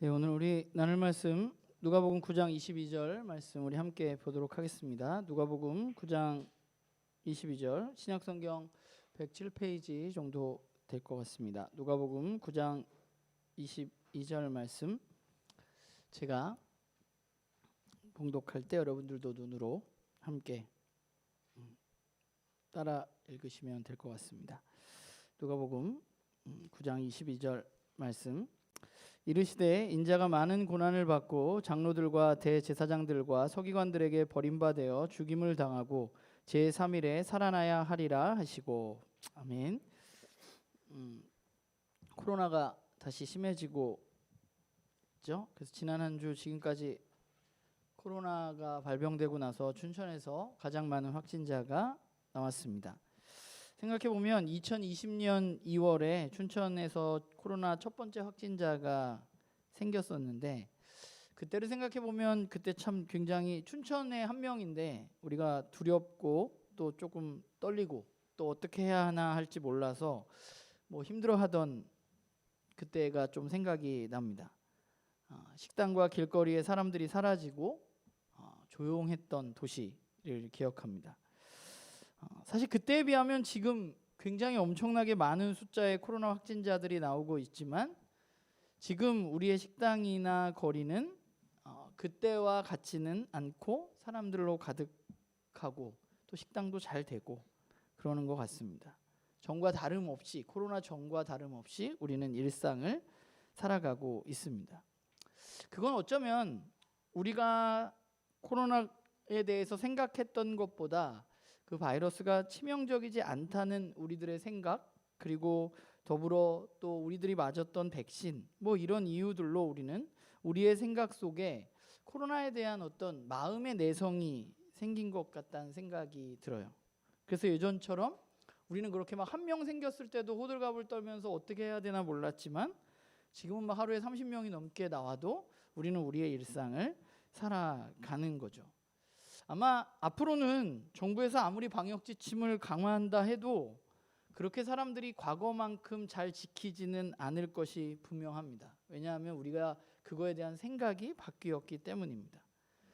네, 오늘 우리 나눌 말씀 누가복음 9장 22절 말씀 우리 함께 보도록 하겠습니다. 누가복음 9장 22절 신약성경 107페이지 정도 될 것 같습니다. 누가복음 9장 22절 말씀 제가 봉독할 때 여러분들도 눈으로 함께 따라 읽으시면 될 것 같습니다. 누가복음 9장 22절 말씀 이르시되 인자가 많은 고난을 받고 장로들과 대제사장들과 서기관들에게 버림받아 죽임을 당하고 제3일에 살아나야 하리라 하시고. 아멘. 코로나가 다시 심해지고 있죠. 그래서 지난 한 주 지금까지 코로나가 발병되고 나서 춘천에서 가장 많은 확진자가 나왔습니다. 생각해보면 2020년 2월에 춘천에서 코로나 첫 번째 확진자가 생겼었는데, 그때를 생각해보면 그때 참 굉장히 춘천에 한 명인데 우리가 두렵고 또 조금 떨리고 또 어떻게 해야 하나 할지 몰라서 힘들어하던 그때가 좀 생각이 납니다. 식당과 길거리에 사람들이 사라지고 조용했던 도시를 기억합니다. 사실 그때에 비하면 지금 굉장히 엄청나게 많은 숫자의 코로나 확진자들이 나오고 있지만 지금 우리의 식당이나 거리는 그때와 같지는 않고 사람들로 가득하고 또 식당도 잘 되고 그러는 것 같습니다. 전과 다름없이, 코로나 전과 다름없이 우리는 일상을 살아가고 있습니다. 그건 어쩌면 우리가 코로나에 대해서 생각했던 것보다 그 바이러스가 치명적이지 않다는 우리들의 생각, 그리고 더불어 또 우리들이 맞았던 백신, 이런 이유들로 우리는 우리의 생각 속에 코로나에 대한 어떤 마음의 내성이 생긴 것 같다는 생각이 들어요. 그래서 예전처럼 우리는 그렇게 막 한 명 생겼을 때도 호들갑을 떨면서 어떻게 해야 되나 몰랐지만 지금은 막 하루에 30명이 넘게 나와도 우리는 우리의 일상을 살아가는 거죠. 아마 앞으로는 정부에서 아무리 방역 지침을 강화한다 해도 그렇게 사람들이 과거만큼 잘 지키지는 않을 것이 분명합니다. 왜냐하면 우리가 그거에 대한 생각이 바뀌었기 때문입니다.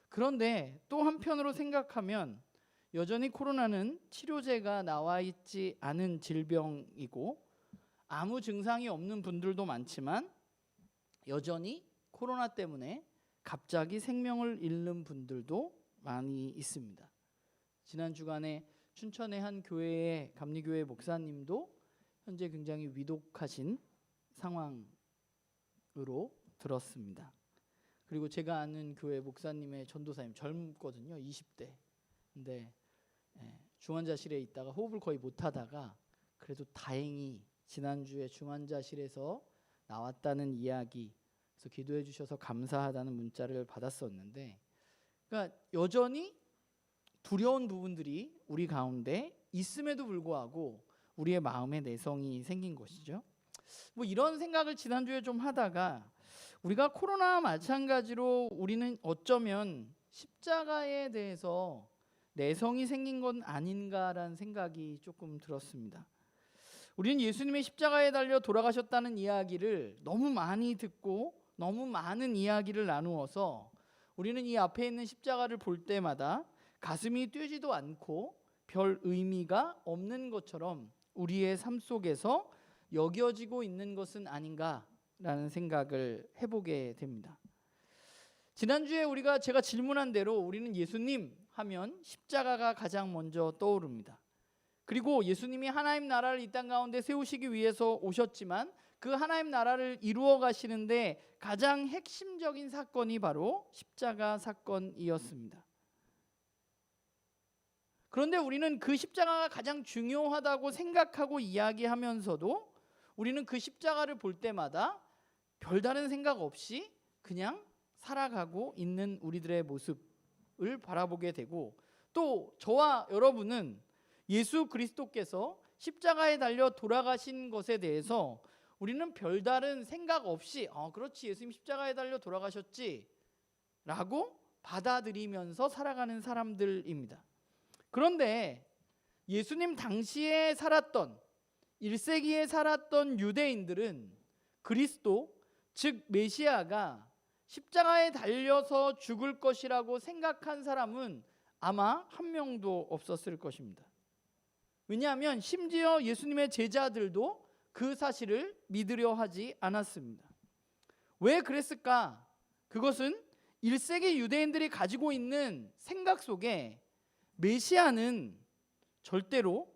그런데 또 한편으로 생각하면 여전히 코로나는 치료제가 나와 있지 않은 질병이고 아무 증상이 없는 분들도 많지만 여전히 코로나 때문에 갑자기 생명을 잃는 분들도 많이 있습니다. 지난 주간에 춘천의 한 교회의 감리교회 목사님도 현재 굉장히 위독하신 상황으로 들었습니다. 그리고 제가 아는 교회 목사님의 전도사님 젊거든요. 20대. 근데 중환자실에 있다가 호흡을 거의 못하다가 그래도 다행히 지난주에 중환자실에서 나왔다는 이야기, 그래서 기도해 주셔서 감사하다는 문자를 받았었는데, 그러니까 여전히 두려운 부분들이 우리 가운데 있음에도 불구하고 우리의 마음에 내성이 생긴 것이죠. 이런 생각을 지난주에 좀 하다가 우리가 코로나와 마찬가지로 우리는 어쩌면 십자가에 대해서 내성이 생긴 건 아닌가라는 생각이 조금 들었습니다. 우리는 예수님의 십자가에 달려 돌아가셨다는 이야기를 너무 많이 듣고 너무 많은 이야기를 나누어서 우리는 이 앞에 있는 십자가를 볼 때마다 가슴이 뛰지도 않고 별 의미가 없는 것처럼 우리의 삶 속에서 여겨지고 있는 것은 아닌가라는 생각을 해보게 됩니다. 지난주에 제가 질문한 대로 우리는 예수님 하면 십자가가 가장 먼저 떠오릅니다. 그리고 예수님이 하나님 나라를 이 땅 가운데 세우시기 위해서 오셨지만 그 하나님 나라를 이루어 가시는데 가장 핵심적인 사건이 바로 십자가 사건이었습니다. 그런데 우리는 그 십자가가 가장 중요하다고 생각하고 이야기하면서도 우리는 그 십자가를 볼 때마다 별다른 생각 없이 그냥 살아가고 있는 우리들의 모습을 바라보게 되고, 또 저와 여러분은 예수 그리스도께서 십자가에 달려 돌아가신 것에 대해서 우리는 별다른 생각 없이 그렇지, 예수님 십자가에 달려 돌아가셨지 라고 받아들이면서 살아가는 사람들입니다. 그런데 예수님 당시에 살았던 1세기에 살았던 유대인들은 그리스도, 즉 메시아가 십자가에 달려서 죽을 것이라고 생각한 사람은 아마 한 명도 없었을 것입니다. 왜냐하면 심지어 예수님의 제자들도 그 사실을 믿으려 하지 않았습니다. 왜 그랬을까? 그것은 1세기 유대인들이 가지고 있는 생각 속에 메시아는 절대로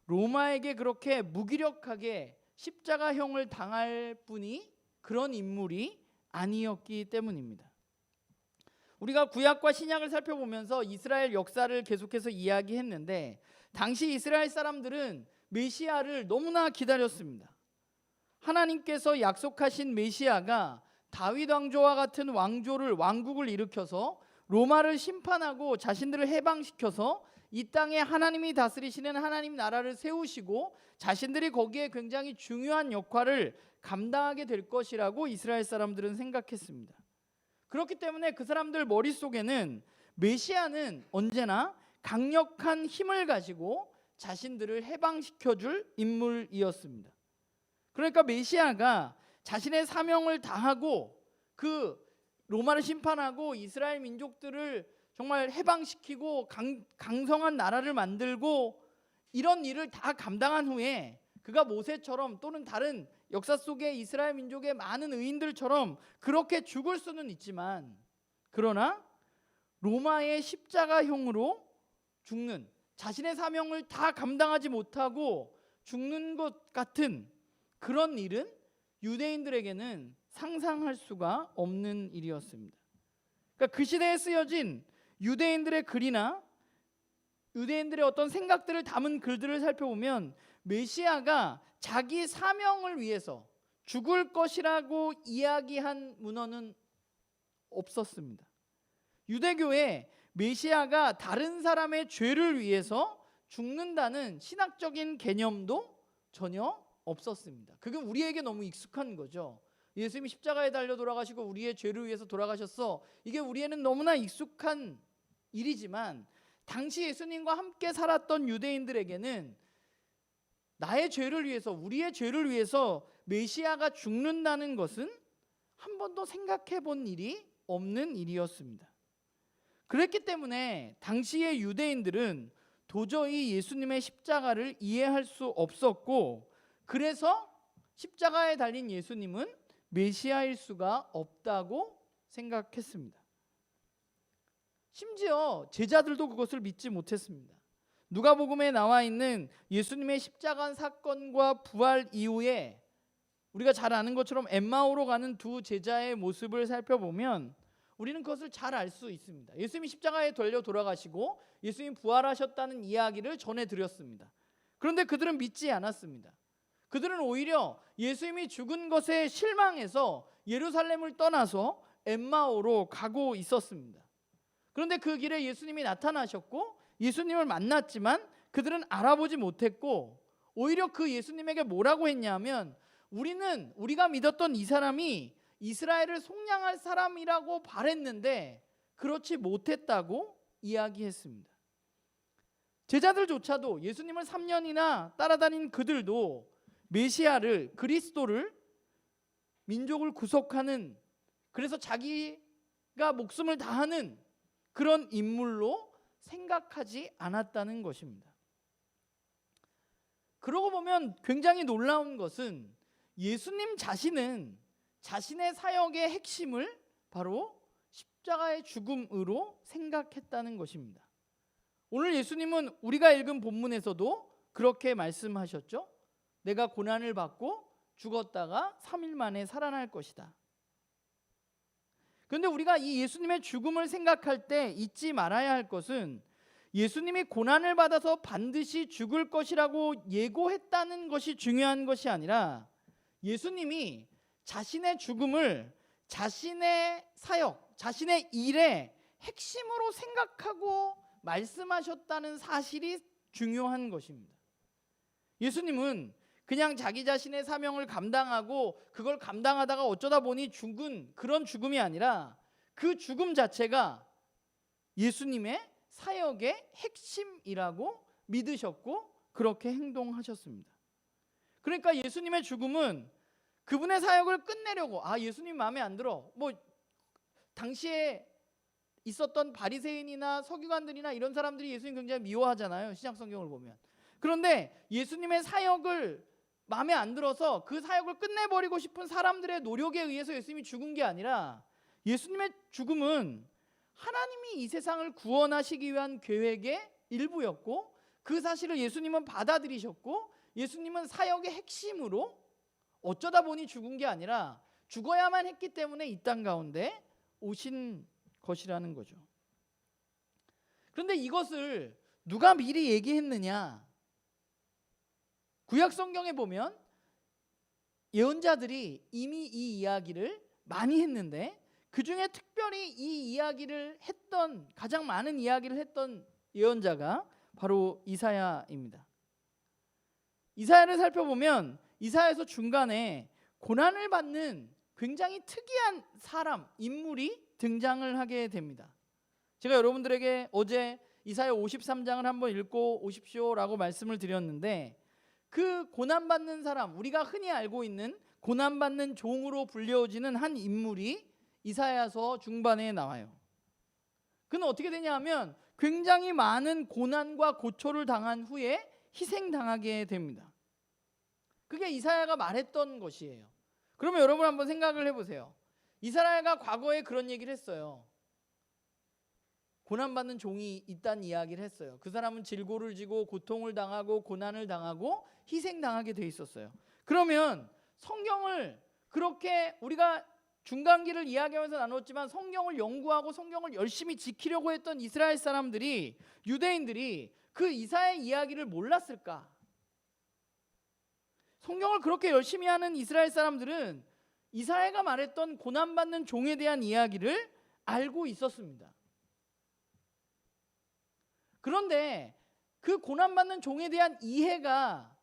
로마에게 그렇게 무기력하게 십자가형을 당할 뿐이 그런 인물이 아니었기 때문입니다. 우리가 구약과 신약을 살펴보면서 이스라엘 역사를 계속해서 이야기했는데 당시 이스라엘 사람들은 메시아를 너무나 기다렸습니다. 하나님께서 약속하신 메시아가 다윗 왕조와 같은 왕국을 일으켜서 로마를 심판하고 자신들을 해방시켜서 이 땅에 하나님이 다스리시는 하나님 나라를 세우시고 자신들이 거기에 굉장히 중요한 역할을 감당하게 될 것이라고 이스라엘 사람들은 생각했습니다. 그렇기 때문에 그 사람들 머릿속에는 메시아는 언제나 강력한 힘을 가지고 자신들을 해방시켜줄 인물이었습니다. 그러니까 메시아가 자신의 사명을 다하고 그 로마를 심판하고 이스라엘 민족들을 정말 해방시키고 강성한 나라를 만들고 이런 일을 다 감당한 후에 그가 모세처럼 또는 다른 역사 속의 이스라엘 민족의 많은 의인들처럼 그렇게 죽을 수는 있지만, 그러나 로마의 십자가형으로 죽는, 자신의 사명을 다 감당하지 못하고 죽는 것 같은 그런 일은 유대인들에게는 상상할 수가 없는 일이었습니다. 그러니까 그 시대에 쓰여진 유대인들의 글이나 유대인들의 어떤 생각들을 담은 글들을 살펴보면 메시아가 자기 사명을 위해서 죽을 것이라고 이야기한 문헌은 없었습니다. 유대교에 메시아가 다른 사람의 죄를 위해서 죽는다는 신학적인 개념도 전혀 없었습니다. 그게 우리에게 너무 익숙한 거죠. 예수님이 십자가에 달려 돌아가시고 우리의 죄를 위해서 돌아가셨어. 이게 우리에는 너무나 익숙한 일이지만 당시 예수님과 함께 살았던 유대인들에게는 나의 죄를 위해서, 우리의 죄를 위해서 메시아가 죽는다는 것은 한 번도 생각해 본 일이 없는 일이었습니다. 그랬기 때문에 당시의 유대인들은 도저히 예수님의 십자가를 이해할 수 없었고, 그래서 십자가에 달린 예수님은 메시아일 수가 없다고 생각했습니다. 심지어 제자들도 그것을 믿지 못했습니다. 누가복음에 나와 있는 예수님의 십자가 사건과 부활 이후에 우리가 잘 아는 것처럼 엠마오로 가는 두 제자의 모습을 살펴보면 우리는 그것을 잘 알 수 있습니다. 예수님이 십자가에 달려 돌아가시고 예수님이 부활하셨다는 이야기를 전해드렸습니다. 그런데 그들은 믿지 않았습니다. 그들은 오히려 예수님이 죽은 것에 실망해서 예루살렘을 떠나서 엠마오로 가고 있었습니다. 그런데 그 길에 예수님이 나타나셨고 예수님을 만났지만 그들은 알아보지 못했고, 오히려 그 예수님에게 뭐라고 했냐면 우리가 믿었던 이 사람이 이스라엘을 속량할 사람이라고 바랬는데 그렇지 못했다고 이야기했습니다. 제자들조차도 예수님을 3년이나 따라다닌 그들도 메시아를, 그리스도를, 민족을 구속하는, 그래서 자기가 목숨을 다하는 그런 인물로 생각하지 않았다는 것입니다. 그러고 보면 굉장히 놀라운 것은 예수님 자신은 자신의 사역의 핵심을 바로 십자가의 죽음으로 생각했다는 것입니다. 오늘 예수님은 우리가 읽은 본문에서도 그렇게 말씀하셨죠. 내가 고난을 받고 죽었다가 3일 만에 살아날 것이다. 그런데 우리가 이 예수님의 죽음을 생각할 때 잊지 말아야 할 것은 예수님이 고난을 받아서 반드시 죽을 것이라고 예고했다는 것이 중요한 것이 아니라 예수님이 자신의 죽음을 자신의 사역, 자신의 일의 핵심으로 생각하고 말씀하셨다는 사실이 중요한 것입니다. 예수님은 그냥 자기 자신의 사명을 감당하고 그걸 감당하다가 어쩌다 보니 죽은 그런 죽음이 아니라 그 죽음 자체가 예수님의 사역의 핵심이라고 믿으셨고 그렇게 행동하셨습니다. 그러니까 예수님의 죽음은 그분의 사역을 끝내려고, 예수님 마음에 안 들어. 뭐 당시에 있었던 바리새인이나 서기관들이나 이런 사람들이 예수님 굉장히 미워하잖아요, 신약 성경을 보면. 그런데 예수님의 사역을 마음에 안 들어서 그 사역을 끝내버리고 싶은 사람들의 노력에 의해서 예수님이 죽은 게 아니라, 예수님의 죽음은 하나님이 이 세상을 구원하시기 위한 계획의 일부였고, 그 사실을 예수님은 받아들이셨고, 예수님은 사역의 핵심으로 어쩌다 보니 죽은 게 아니라 죽어야만 했기 때문에 이 땅 가운데 오신 것이라는 거죠. 그런데 이것을 누가 미리 얘기했느냐? 구약 성경에 보면 예언자들이 이미 이 이야기를 많이 했는데, 그 중에 특별히 이 이야기를 했던, 가장 많은 이야기를 했던 예언자가 바로 이사야입니다. 이사야를 살펴보면 이사야에서 중간에 고난을 받는 굉장히 특이한 사람, 인물이 등장을 하게 됩니다. 제가 여러분들에게 어제 이사야 53장을 한번 읽고 오십시오라고 말씀을 드렸는데, 그 고난받는 사람, 우리가 흔히 알고 있는 고난받는 종으로 불려지는 한 인물이 이사야서 중반에 나와요. 그는 어떻게 되냐 하면 굉장히 많은 고난과 고초를 당한 후에 희생당하게 됩니다. 그게 이사야가 말했던 것이에요. 그러면 여러분 한번 생각을 해보세요. 이사야가 과거에 그런 얘기를 했어요. 고난받는 종이 있다는 이야기를 했어요. 그 사람은 질고를 지고 고통을 당하고 고난을 당하고 희생당하게 돼 있었어요. 그러면 성경을 그렇게 우리가 중간기를 이야기하면서 나눴지만, 성경을 연구하고 성경을 열심히 지키려고 했던 이스라엘 사람들이, 유대인들이 그 이사야의 이야기를 몰랐을까? 성경을 그렇게 열심히 하는 이스라엘 사람들은 이사야가 말했던 고난받는 종에 대한 이야기를 알고 있었습니다. 그런데 그 고난받는 종에 대한 이해가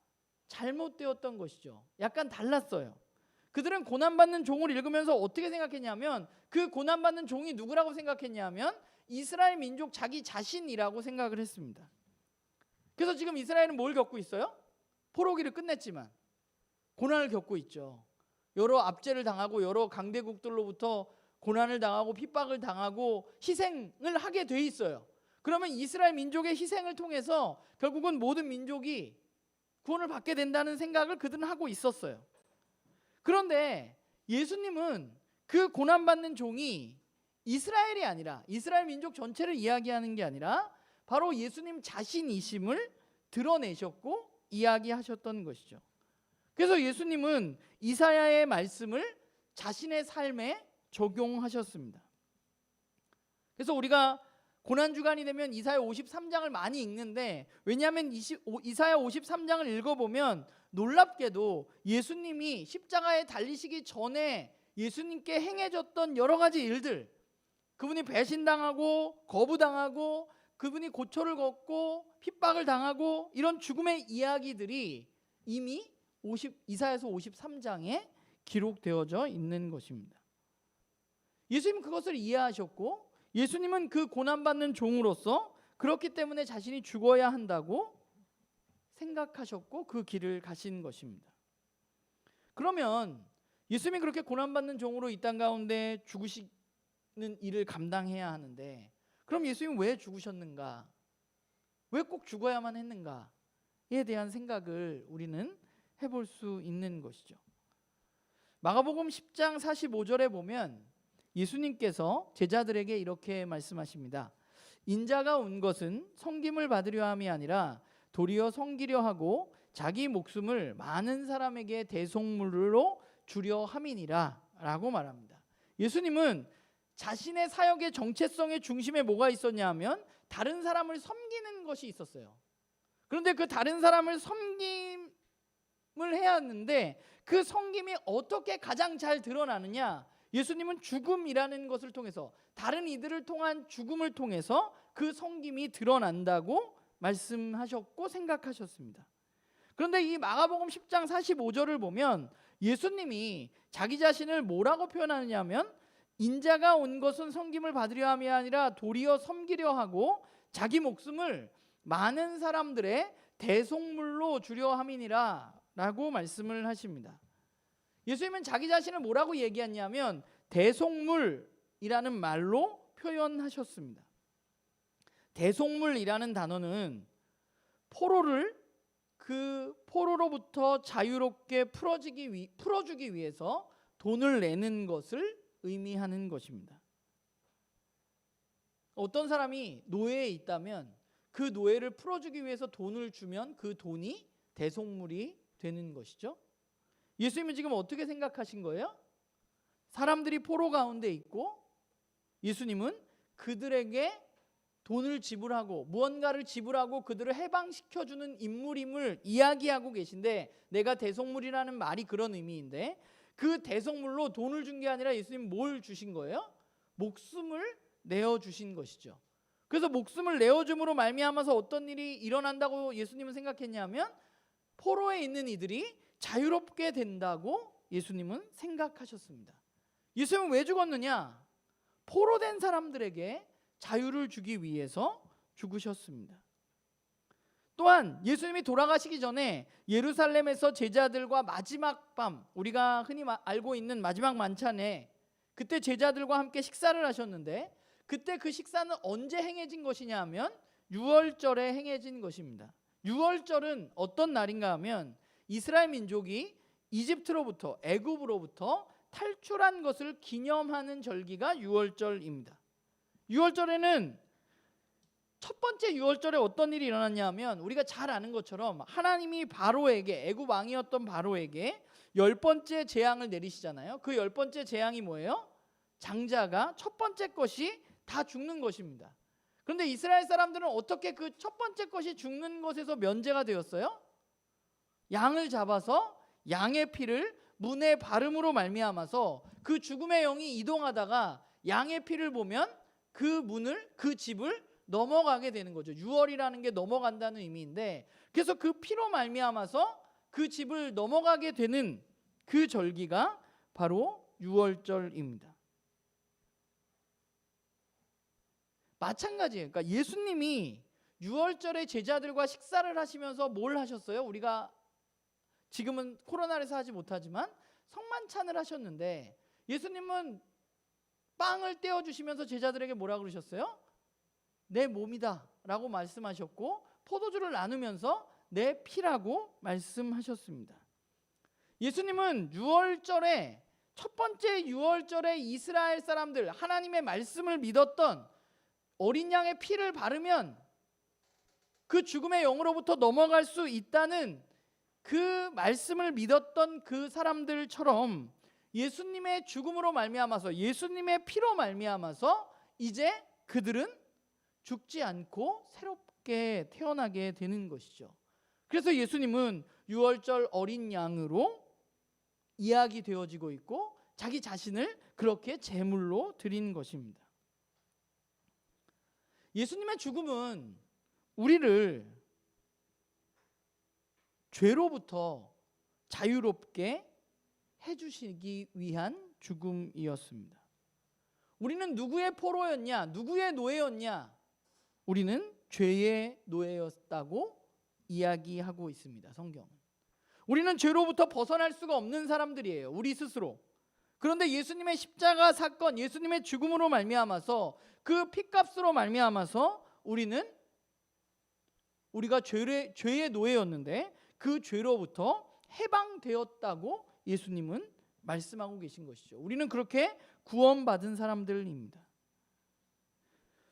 잘못되었던 것이죠. 약간 달랐어요. 그들은 고난받는 종을 읽으면서 어떻게 생각했냐면, 그 고난받는 종이 누구라고 생각했냐면 이스라엘 민족 자기 자신이라고 생각을 했습니다. 그래서 지금 이스라엘은 뭘 겪고 있어요? 포로기를 끝냈지만 고난을 겪고 있죠. 여러 압제를 당하고 여러 강대국들로부터 고난을 당하고 핍박을 당하고 희생을 하게 돼 있어요. 그러면 이스라엘 민족의 희생을 통해서 결국은 모든 민족이 구원을 받게 된다는 생각을 그들은 하고 있었어요. 그런데 예수님은 그 고난받는 종이 이스라엘이 아니라, 이스라엘 민족 전체를 이야기하는 게 아니라 바로 예수님 자신이심을 드러내셨고 이야기하셨던 것이죠. 그래서 예수님은 이사야의 말씀을 자신의 삶에 적용하셨습니다. 그래서 우리가 고난주간이 되면 이사야 53장을 많이 읽는데, 왜냐하면 이사야 53장을 읽어보면 놀랍게도 예수님이 십자가에 달리시기 전에 예수님께 행해졌던 여러 가지 일들, 그분이 배신당하고 거부당하고 그분이 고초를 겪고 핍박을 당하고 이런 죽음의 이야기들이 이미 이사야서 53장에 기록되어져 있는 것입니다. 예수님은 그것을 이해하셨고, 예수님은 그 고난받는 종으로서 그렇기 때문에 자신이 죽어야 한다고 생각하셨고 그 길을 가신 것입니다. 그러면 예수님이 그렇게 고난받는 종으로 이 땅 가운데 죽으시는 일을 감당해야 하는데, 그럼 예수님은 왜 죽으셨는가? 왜 꼭 죽어야만 했는가에 대한 생각을 우리는 해볼 수 있는 것이죠. 마가복음 10장 45절에 보면 예수님께서 제자들에게 이렇게 말씀하십니다. 인자가 온 것은 섬김을 받으려 함이 아니라 도리어 섬기려 하고 자기 목숨을 많은 사람에게 대속물로 주려 함이니라 라고 말합니다. 예수님은 자신의 사역의 정체성의 중심에 뭐가 있었냐 하면 다른 사람을 섬기는 것이 있었어요. 그런데 그 다른 사람을 섬김을 해야 하는데, 그 섬김이 어떻게 가장 잘 드러나느냐? 예수님은 죽음이라는 것을 통해서, 다른 이들을 통한 죽음을 통해서 그 섬김이 드러난다고 말씀하셨고 생각하셨습니다. 그런데 이 마가복음 10장 45절을 보면 예수님이 자기 자신을 뭐라고 표현하느냐 하면, 인자가 온 것은 섬김을 받으려 함이 아니라 도리어 섬기려 하고 자기 목숨을 많은 사람들의 대속물로 주려 함이니라 라고 말씀을 하십니다. 예수님은 자기 자신을 뭐라고 얘기했냐면 대속물이라는 말로 표현하셨습니다. 대속물이라는 단어는 포로를 그 포로로부터 자유롭게 풀어주기 위해서 돈을 내는 것을 의미하는 것입니다. 어떤 사람이 노예에 있다면 그 노예를 풀어주기 위해서 돈을 주면 그 돈이 대속물이 되는 것이죠. 예수님은 지금 어떻게 생각하신 거예요? 사람들이 포로 가운데 있고 예수님은 그들에게 돈을 지불하고 무언가를 지불하고 그들을 해방시켜주는 인물임을 이야기하고 계신데, 내가 대속물이라는 말이 그런 의미인데 그 대속물로 돈을 준 게 아니라 예수님 뭘 주신 거예요? 목숨을 내어주신 것이죠. 그래서 목숨을 내어줌으로 말미암아서 어떤 일이 일어난다고 예수님은 생각했냐면 포로에 있는 이들이 자유롭게 된다고 예수님은 생각하셨습니다. 예수님은 왜 죽었느냐? 포로된 사람들에게 자유를 주기 위해서 죽으셨습니다. 또한 예수님이 돌아가시기 전에 예루살렘에서 제자들과 마지막 밤, 우리가 흔히 알고 있는 마지막 만찬에 그때 제자들과 함께 식사를 하셨는데, 그때 그 식사는 언제 행해진 것이냐 하면 유월절에 행해진 것입니다. 유월절은 어떤 날인가 하면 이스라엘 민족이 이집트로부터, 애굽으로부터 탈출한 것을 기념하는 절기가 유월절입니다. 유월절에는 첫 번째 유월절에 어떤 일이 일어났냐 하면 우리가 잘 아는 것처럼 하나님이 바로에게, 애굽 왕이었던 바로에게 10번째 재앙을 내리시잖아요. 그 10번째 재앙이 뭐예요? 장자가 첫 번째 것이 다 죽는 것입니다. 그런데 이스라엘 사람들은 어떻게 그 첫 번째 것이 죽는 것에서 면제가 되었어요? 양을 잡아서 양의 피를 문에 바름으로 말미암아서 그 죽음의 영이 이동하다가 양의 피를 보면 그 문을, 그 집을 넘어가게 되는 거죠. 유월이라는 게 넘어간다는 의미인데, 그래서 그 피로 말미암아서 그 집을 넘어가게 되는 그 절기가 바로 유월절입니다. 마찬가지예요. 그러니까 예수님이 유월절에 제자들과 식사를 하시면서 뭘 하셨어요? 우리가 지금은 코로나에서 하지 못하지만 성만찬을 하셨는데, 예수님은 빵을 떼어주시면서 제자들에게 뭐라 그러셨어요? 내 몸이다 라고 말씀하셨고, 포도주를 나누면서 내 피라고 말씀하셨습니다. 예수님은 유월절에, 첫 번째 유월절에 이스라엘 사람들, 하나님의 말씀을 믿었던 어린 양의 피를 바르면 그 죽음의 영으로부터 넘어갈 수 있다는 그 말씀을 믿었던 그 사람들처럼 예수님의 죽음으로 말미암아서, 예수님의 피로 말미암아서 이제 그들은 죽지 않고 새롭게 태어나게 되는 것이죠. 그래서 예수님은 유월절 어린 양으로 이야기되어지고 있고 자기 자신을 그렇게 제물로 드린 것입니다. 예수님의 죽음은 우리를 죄로부터 자유롭게 해주시기 위한 죽음이었습니다. 우리는 누구의 포로였냐? 누구의 노예였냐? 우리는 죄의 노예였다고 이야기하고 있습니다. 성경은. 우리는 죄로부터 벗어날 수가 없는 사람들이에요. 우리 스스로. 그런데 예수님의 십자가 사건, 예수님의 죽음으로 말미암아서, 그 피값으로 말미암아서 우리가 죄의 노예였는데 그 죄로부터 해방되었다고 예수님은 말씀하고 계신 것이죠. 우리는 그렇게 구원받은 사람들입니다.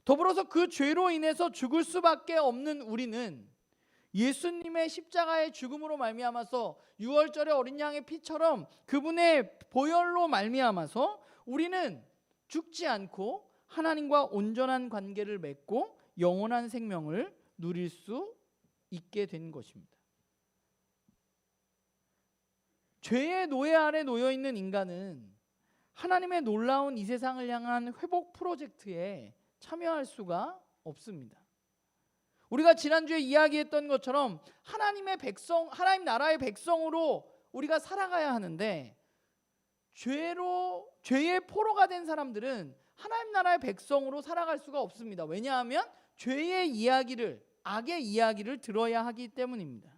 더불어서 그 죄로 인해서 죽을 수밖에 없는 우리는 예수님의 십자가의 죽음으로 말미암아서 유월절의 어린 양의 피처럼 그분의 보혈로 말미암아서 우리는 죽지 않고 하나님과 온전한 관계를 맺고 영원한 생명을 누릴 수 있게 된 것입니다. 죄의 노예 아래 놓여 있는 인간은 하나님의 놀라운 이 세상을 향한 회복 프로젝트에 참여할 수가 없습니다. 우리가 지난주에 이야기했던 것처럼 하나님의 백성, 하나님 나라의 백성으로 우리가 살아가야 하는데, 죄의 포로가 된 사람들은 하나님 나라의 백성으로 살아갈 수가 없습니다. 왜냐하면 죄의 이야기를, 악의 이야기를 들어야 하기 때문입니다.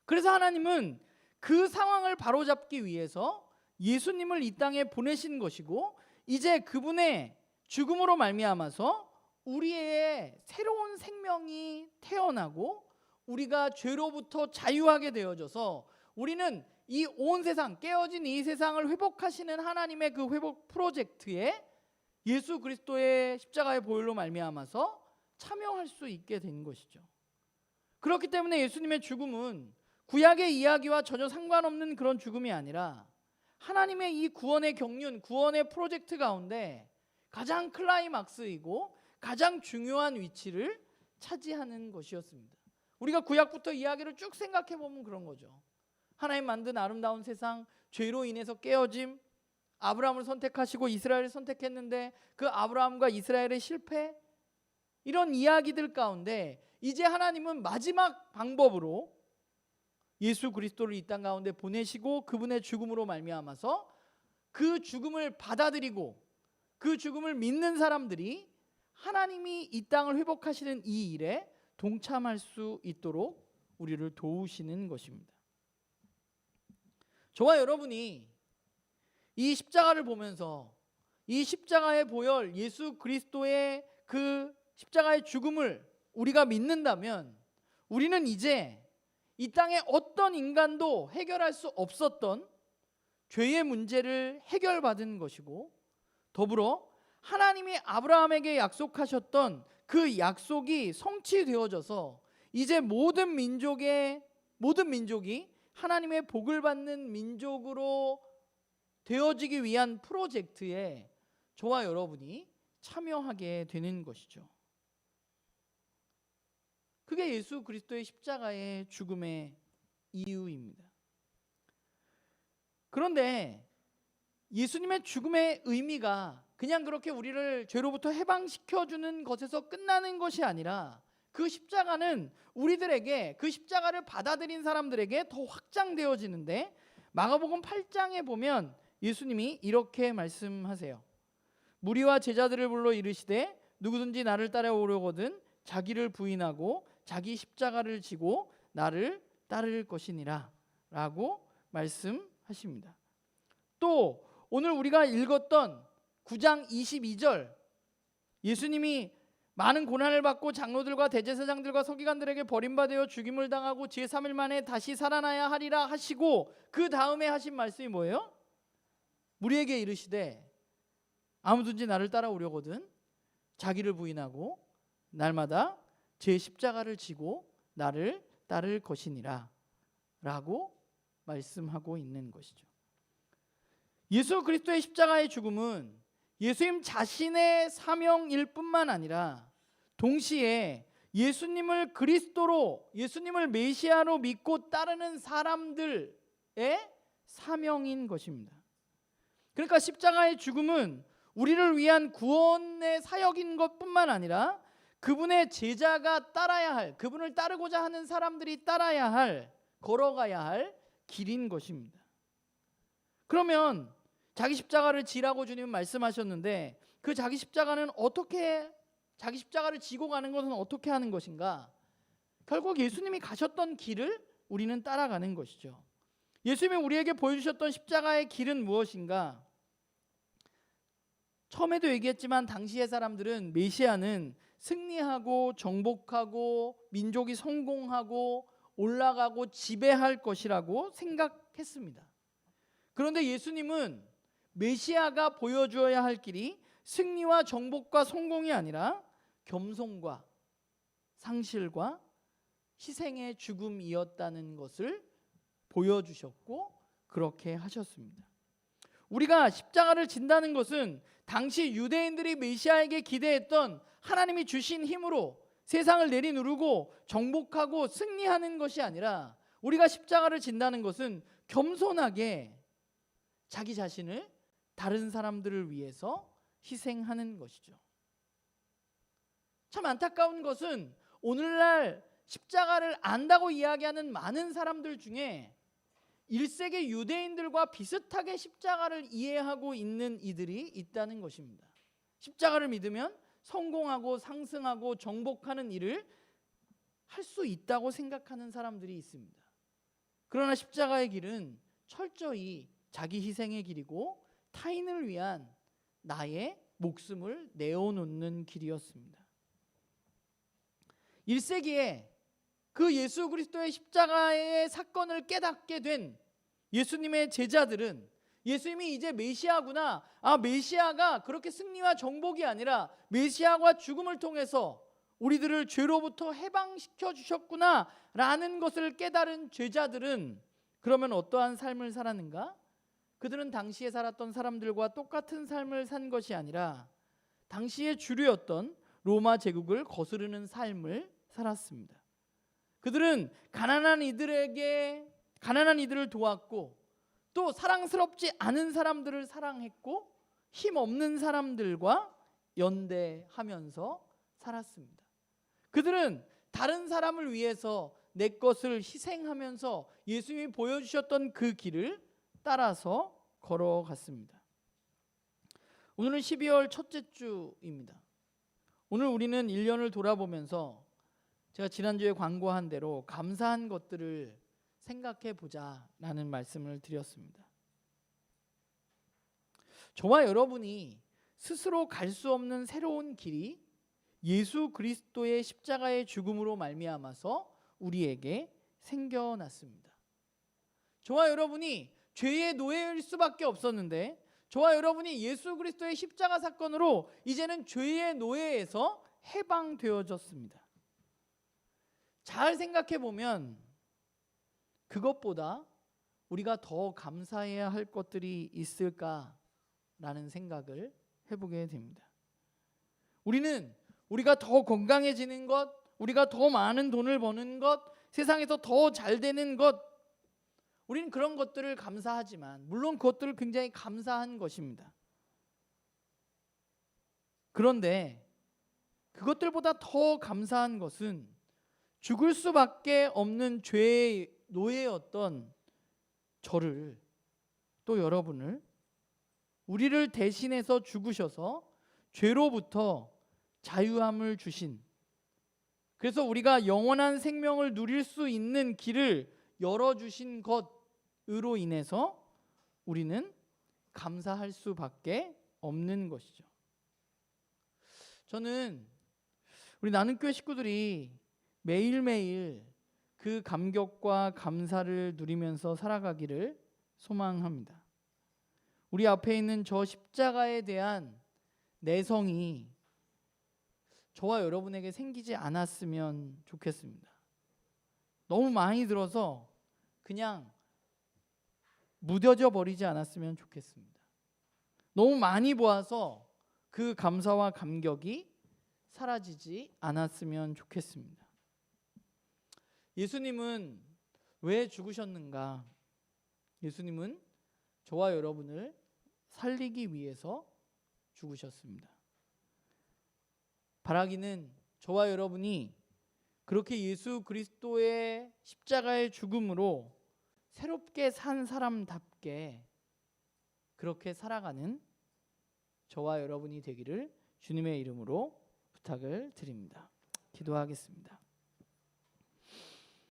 그래서 하나님은 그 상황을 바로잡기 위해서 예수님을 이 땅에 보내신 것이고, 이제 그분의 죽음으로 말미암아서 우리의 새로운 생명이 태어나고 우리가 죄로부터 자유하게 되어져서 우리는 이 온 세상, 깨어진 이 세상을 회복하시는 하나님의 그 회복 프로젝트에 예수 그리스도의 십자가의 보혈로 말미암아서 참여할 수 있게 된 것이죠. 그렇기 때문에 예수님의 죽음은 구약의 이야기와 전혀 상관없는 그런 죽음이 아니라 하나님의 이 구원의 경륜, 구원의 프로젝트 가운데 가장 클라이막스이고 가장 중요한 위치를 차지하는 것이었습니다. 우리가 구약부터 이야기를 쭉 생각해 보면 그런 거죠. 하나님 만든 아름다운 세상, 죄로 인해서 깨어짐, 아브라함을 선택하시고 이스라엘을 선택했는데 그 아브라함과 이스라엘의 실패, 이런 이야기들 가운데 이제 하나님은 마지막 방법으로 예수 그리스도를 이 땅 가운데 보내시고 그분의 죽음으로 말미암아서 그 죽음을 받아들이고 그 죽음을 믿는 사람들이 하나님이 이 땅을 회복하시는 이 일에 동참할 수 있도록 우리를 도우시는 것입니다. 저와 여러분이 이 십자가를 보면서 이 십자가의 보혈, 예수 그리스도의 그 십자가의 죽음을 우리가 믿는다면 우리는 이제 이 땅에 어떤 인간도 해결할 수 없었던 죄의 문제를 해결받은 것이고, 더불어 하나님이 아브라함에게 약속하셨던 그 약속이 성취되어져서 이제 모든 민족이 하나님의 복을 받는 민족으로 되어지기 위한 프로젝트에 저와 여러분이 참여하게 되는 것이죠. 그게 예수 그리스도의 십자가의 죽음의 이유입니다. 그런데 예수님의 죽음의 의미가 그냥 그렇게 우리를 죄로부터 해방시켜주는 것에서 끝나는 것이 아니라 그 십자가는 우리들에게, 그 십자가를 받아들인 사람들에게 더 확장되어지는데, 마가복음 8장에 보면 예수님이 이렇게 말씀하세요. 무리와 제자들을 불러 이르시되 누구든지 나를 따라오려거든 자기를 부인하고 자기 십자가를 지고 나를 따를 것이니라 라고 말씀하십니다. 또 오늘 우리가 읽었던 9장 22절, 예수님이 많은 고난을 받고 장로들과 대제사장들과 서기관들에게 버림받아 죽임을 당하고 제3일 만에 다시 살아나야 하리라 하시고 그 다음에 하신 말씀이 뭐예요? 무리에게 이르시되 아무든지 나를 따라오려거든 자기를 부인하고 날마다 제 십자가를 지고 나를 따를 것이니라 라고 말씀하고 있는 것이죠. 예수 그리스도의 십자가의 죽음은 예수님 자신의 사명일 뿐만 아니라 동시에 예수님을 그리스도로, 예수님을 메시아로 믿고 따르는 사람들의 사명인 것입니다. 그러니까 십자가의 죽음은 우리를 위한 구원의 사역인 것뿐만 아니라 그분의 제자가 따라야 할, 그분을 따르고자 하는 사람들이 따라야 할, 걸어가야 할 길인 것입니다. 그러면 자기 십자가를 지라고 주님은 말씀하셨는데 그 자기 십자가는 어떻게, 자기 십자가를 지고 가는 것은 어떻게 하는 것인가? 결국 예수님이 가셨던 길을 우리는 따라가는 것이죠. 예수님이 우리에게 보여주셨던 십자가의 길은 무엇인가? 처음에도 얘기했지만 당시의 사람들은 메시아는 승리하고 정복하고 민족이 성공하고 올라가고 지배할 것이라고 생각했습니다. 그런데 예수님은 메시아가 보여주어야 할 길이 승리와 정복과 성공이 아니라 겸손과 상실과 희생의 죽음이었다는 것을 보여주셨고 그렇게 하셨습니다. 우리가 십자가를 진다는 것은 당시 유대인들이 메시아에게 기대했던 하나님이 주신 힘으로 세상을 내리누르고 정복하고 승리하는 것이 아니라, 우리가 십자가를 진다는 것은 겸손하게 자기 자신을 다른 사람들을 위해서 희생하는 것이죠. 참 안타까운 것은 오늘날 십자가를 안다고 이야기하는 많은 사람들 중에 1세기 유대인들과 비슷하게 십자가를 이해하고 있는 이들이 있다는 것입니다. 십자가를 믿으면 성공하고 상승하고 정복하는 일을 할 수 있다고 생각하는 사람들이 있습니다. 그러나 십자가의 길은 철저히 자기 희생의 길이고 타인을 위한 나의 목숨을 내어놓는 길이었습니다. 1세기에 그 예수 그리스도의 십자가의 사건을 깨닫게 된 예수님의 제자들은 예수님이 이제 메시아구나, 메시아가 그렇게 승리와 정복이 아니라 메시아와 죽음을 통해서 우리들을 죄로부터 해방시켜 주셨구나 라는 것을 깨달은 제자들은 그러면 어떠한 삶을 살았는가? 그들은 당시에 살았던 사람들과 똑같은 삶을 산 것이 아니라 당시의 주류였던 로마 제국을 거스르는 삶을 살았습니다. 그들은 가난한 이들을 도왔고 또 사랑스럽지 않은 사람들을 사랑했고 힘없는 사람들과 연대하면서 살았습니다. 그들은 다른 사람을 위해서 내 것을 희생하면서 예수님이 보여주셨던 그 길을 따라서 걸어갔습니다. 오늘은 12월 첫째 주입니다. 오늘 우리는 1년을 돌아보면서 제가 지난주에 광고한 대로 감사한 것들을 생각해 보자라는 말씀을 드렸습니다. 저와 여러분이 스스로 갈 수 없는 새로운 길이 예수 그리스도의 십자가의 죽음으로 말미암아서 우리에게 생겨났습니다. 저와 여러분이 죄의 노예일 수밖에 없었는데 저와 여러분이 예수 그리스도의 십자가 사건으로 이제는 죄의 노예에서 해방되어졌습니다. 잘 생각해 보면 그것보다 우리가 더 감사해야 할 것들이 있을까라는 생각을 해보게 됩니다. 우리가 더 건강해지는 것, 우리가 더 많은 돈을 버는 것, 세상에서 더 잘 되는 것, 우리는 그런 것들을 감사하지만 물론 그것들을 굉장히 감사한 것입니다. 그런데 그것들보다 더 감사한 것은 죽을 수밖에 없는 죄의 노예였던 저를 또 여러분을 우리를 대신해서 죽으셔서 죄로부터 자유함을 주신, 그래서 우리가 영원한 생명을 누릴 수 있는 길을 열어주신 것으로 인해서 우리는 감사할 수밖에 없는 것이죠. 저는 우리 나눔교회 식구들이 매일매일 그 감격과 감사를 누리면서 살아가기를 소망합니다. 우리 앞에 있는 저 십자가에 대한 내성이 저와 여러분에게 생기지 않았으면 좋겠습니다. 너무 많이 들어서 그냥 무뎌져 버리지 않았으면 좋겠습니다. 너무 많이 보아서 그 감사와 감격이 사라지지 않았으면 좋겠습니다. 예수님은 왜 죽으셨는가? 예수님은 저와 여러분을 살리기 위해서 죽으셨습니다. 바라기는 저와 여러분이 그렇게 예수 그리스도의 십자가의 죽음으로 새롭게 산 사람답게 그렇게 살아가는 저와 여러분이 되기를 주님의 이름으로 부탁을 드립니다. 기도하겠습니다.